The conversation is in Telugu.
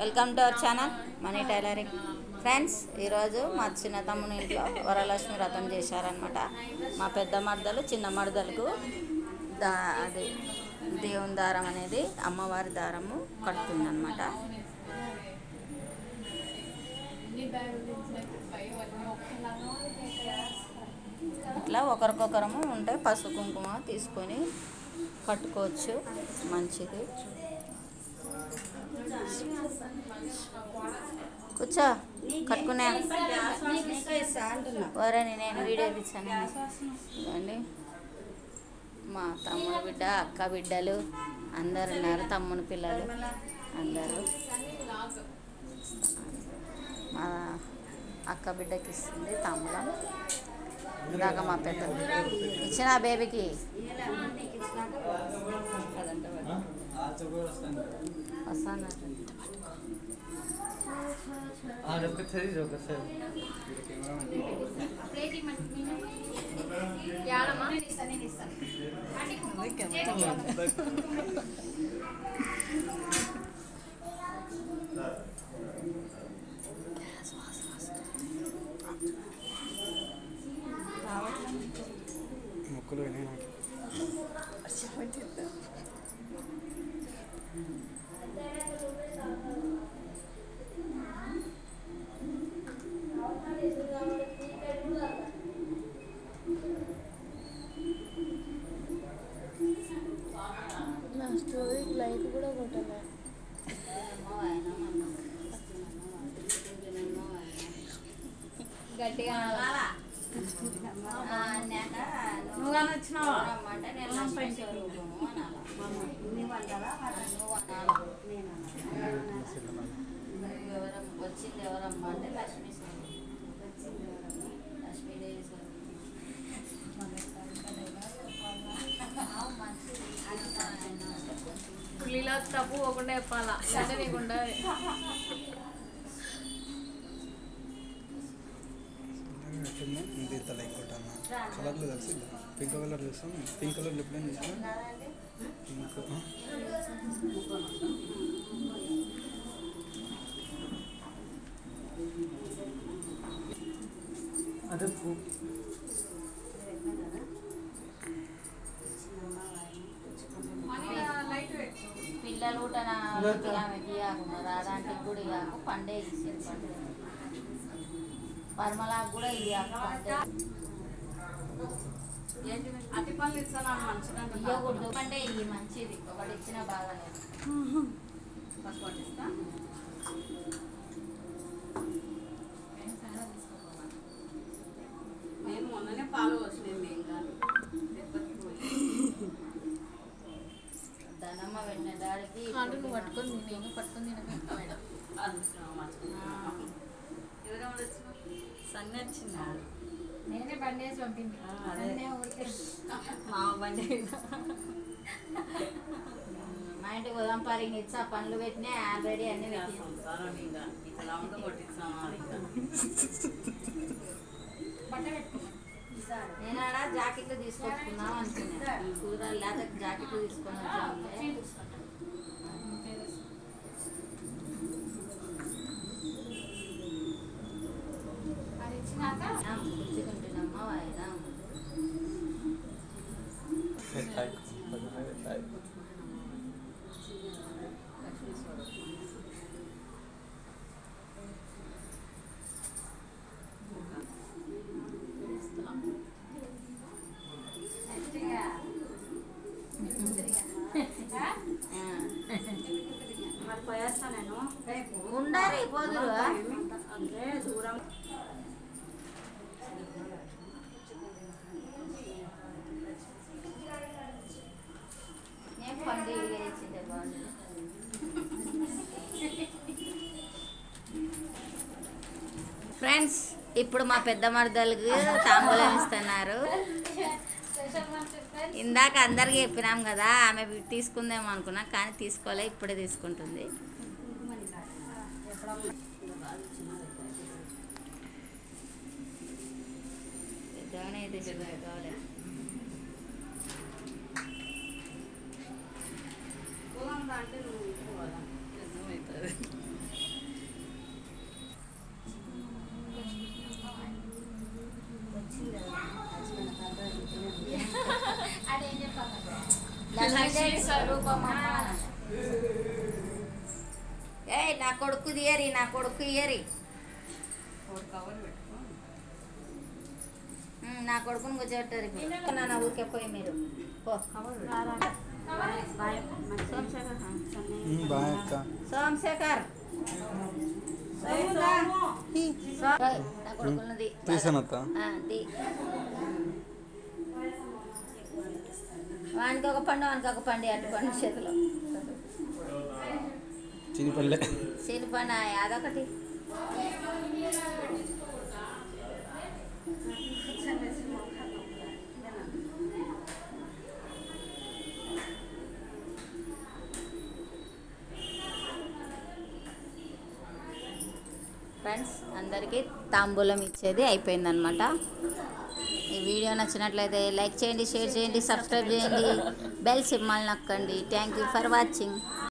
Welcome to our channel money tailoring. Friends, ఈరోజు మా చిన్న తమ్ముని ఇంట్లో వరలక్ష్మి వ్రతం చేశారనమాట. మా పెద్ద మర్దలు చిన్న మర్దలకు అది దేవుని దారం అనేది అమ్మవారి దారము కడుతుందన్నమాట. ఇట్లా ఒకరికొకరము ఉంటే పసుపు కుంకుమ తీసుకొని కట్టుకోవచ్చు, మంచిది. కూర్చో, కట్టుకునే వరని నేను వీడియో తీసాను. ఇవ్వండి, మా తమ్ముడు బిడ్డ, అక్క బిడ్డలు అందరు ఉన్నారు, తమ్ముని పిల్లలు అందరూ. మా అక్క బిడ్డకి ఇస్తుంది తాంబూలం. ఇందాక మా పెద్ద ఇచ్చిన బేబీకి వస్తాను. మొక్కలు నా స్టోరీకి లైక్ కూడా కొట్టలే. గట్టిగా నువ్వు కానీ వచ్చినావా? వచ్చింది ఎవరమ్మా అంటే లక్ష్మీదేవి పులిలో తప్పు పోకుండా చెప్పాలా, అంటే నీకుండా ఇంత లైక్ కొట్టాను. కలర్లో కలిసి పింక్ కలర్ చూస్తాం. పింక్ కలర్ ఎప్పుడైనా చూస్తాం. పింక్ అదే పిల్లలు కూడా ఆమెకి ఇవ్వకుండా రాదాంటికి కూడా ఇవ్వకు, పండే ఇచ్చేది పండే. పర్మలాకు కూడా ఇవ్వకు, పండే అతి పనులు ఇస్తాను మంచిగా ఇవ్వకూడదు. పండే ఇవి మంచిది, ఒకటి ఇచ్చినా బాగాలేదు. ఫస్ట్ పట్టిస్తా. నేను మొన్ననే పాలు వచ్చినాయి. మేము కానీ ధనమ్మ పెట్టిన దాడికి నువ్వు పట్టుకొని నేను పట్టుకొని మేడం సన్ని వచ్చింది. నేనే బండి వేసి పంపింది. మా బండి మా ఇంటికి ఉదయం పారింగ్ ఇచ్చా, పనులు పెట్టినా ఆల్రెడీ అన్ని నేను ఆడ జాకెట్లు తీసుకొచ్చుకున్నాం అనుకున్నా. కూరలు లేదా జాకెట్లు తీసుకొని వచ్చాములే. పుచ్చుకుంటున్నామ్మా వాయిదా. ఉండాలి పోదురు దూరం నేను పండు ఇచ్చిందే బాగుంది. ఫ్రెండ్స్, ఇప్పుడు మా పెద్ద మరదలకు తాంబూలం ఇస్తున్నారు. ఇందాక అందరికి చెప్పినాం కదా, ఆమె తీసుకుందేమో అనుకున్నా, కానీ తీసుకోలే, ఇప్పుడే తీసుకుంటుంది. కావాలి. అంటే నువ్వు నా కొడుకు తీయరి, నా కొడుకు ఇయ్యరి. నా కొడుకుని కూర్చోబెట్టారు ఇప్పుడు. నా ఊరికే పోయి మీరు పో. బాయ్ అక్క. సోమశేఖర్ నా కొడుకున్నది తీసానత్త. వానికి ఒక పండు, వానికి ఒక పండు, అటు పండు చేతిలో చినిపల్లె శనిపండు అదొకటి. ఫ్రెండ్స్ అందరికీ తాంబూలం ఇచ్చేది అయిపోయిందనమాట. ఈ వీడియో నచ్చినట్లయితే లైక్ చేయండి, షేర్ చేయండి, సబ్స్క్రైబ్ చేయండి, బెల్ సింబల్ నొక్కండి. Thank you for watching.